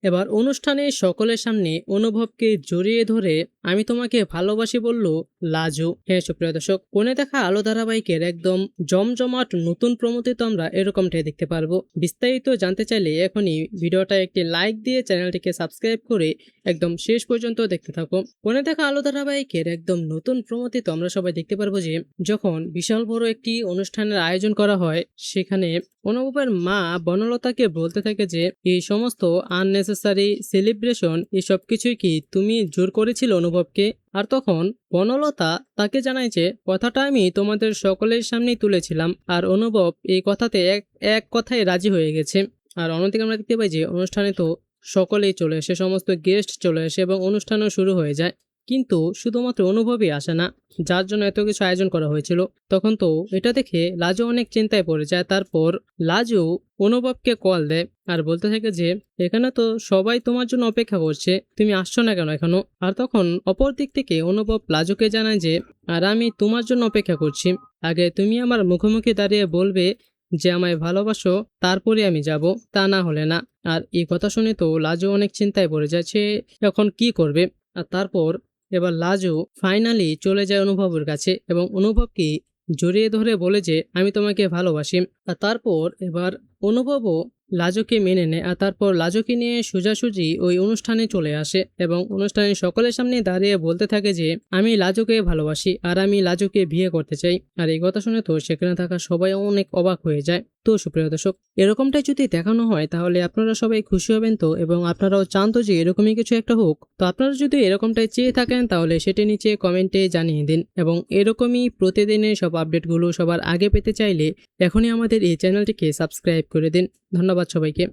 এবার অনুষ্ঠানে সকলের সামনে অনুভবকে জড়িয়ে ধরে আমি তোমাকে ভালোবাসি বলল লাজু। হ্যাঁ সুপ্রিয় দর্শক, কোণে দেখা আলো ধারাবাহিকের একদম জমজমাট নতুন প্রমোতে তো আমরা এরকমটাই দেখতে পারবো। বিস্তারিত জানতে চাইলে এখনই ভিডিওটা একটি লাইক দিয়ে চ্যানেলটিকে সাবস্ক্রাইব করে একদম শেষ পর্যন্ত দেখতে থাকো। কোণে দেখা আলো ধারাবাহিকের একদম নতুন প্রমোতে তো আমরা সবাই দেখতে পারবো যে যখন বিশাল বড় একটি অনুষ্ঠানের আয়োজন করা হয়, সেখানে অনুভবের মা বনলতাকে বলতে থাকে যে এই সমস্ত আননেসেসারি সেলিব্রেশন এসব কিছুই কি তুমি জোর করেছিল অনুভবকে। আর তখন বনলতা তাকে জানায় যে কথাটা আমি তোমাদের সকলের সামনেই তুলেছিলাম, আর অনুভব এই কথাতে এক কথায় রাজি হয়ে গেছে। আর অন্যদিকে আমরা দেখতে পাই যে অনুষ্ঠানে তো সকলেই চলে আসে, সমস্ত গেস্ট চলে আসে এবং অনুষ্ঠানও শুরু হয়ে যায়। কিন্তু শুধুমাত্র অনুভবই আসে না, যার জন্য এত কিছু আয়োজন করা হয়েছিল। তখন তো এটা দেখে লাজু অনেক চিন্তায় পড়ে যায়। তারপর লাজু অনুভবকে কল দেয় আর বলতে থাকে যে এখানে তো সবাই তোমার জন্য অপেক্ষা করছে, তুমি আসছো না কেন এখনো। আর তখন অপর দিক থেকে অনুভব লাজুকে জানায় যে আর আমি তোমার জন্য অপেক্ষা করছি, আগে তুমি আমার মুখোমুখি দাঁড়িয়ে বলবে যে আমায় ভালোবাসো, তারপরে আমি যাব, তা না হলে না। আর এই কথা শুনে তো লাজু অনেক চিন্তায় পড়ে যায়, সে এখন কি করবে। আর তারপর এবার লাজু ফাইনালি চলে যায় অনুভবের কাছে এবং অনুভবকে জড়িয়ে ধরে বলে যে আমি তোমাকে ভালোবাসি। আর তারপর এবার অনুভবও লাজুকে মেনে নেয়। আর তারপর লাজুকে নিয়ে সোজাসুজি ওই অনুষ্ঠানে চলে আসে এবং অনুষ্ঠানে সকলের সামনে দাঁড়িয়ে বলতে থাকে যে আমি লাজুকে ভালোবাসি আর আমি লাজুকে বিয়ে করতে চাই। আর এই কথা শুনে তো সেখানে থাকা সবাই অনেক অবাক হয়ে যায়। তো সুপ্রিয় দর্শক, এরকমটাই যদি দেখানো হয় তাহলে আপনারা সবাই খুশি হবেন তো, এবং আপনারাও চান তো যে এরকমই কিছু একটা হোক। তো আপনারা যদি এরকমটাই চেয়ে থাকেন তাহলে সেটি নিচে কমেন্টে জানিয়ে দিন, এবং এরকমই প্রতিদিনের সব আপডেটগুলো সবার আগে পেতে চাইলে এখনই আমাদের এই চ্যানেলটিকে সাবস্ক্রাইব করে দিন। ধন্যবাদ সবাইকে।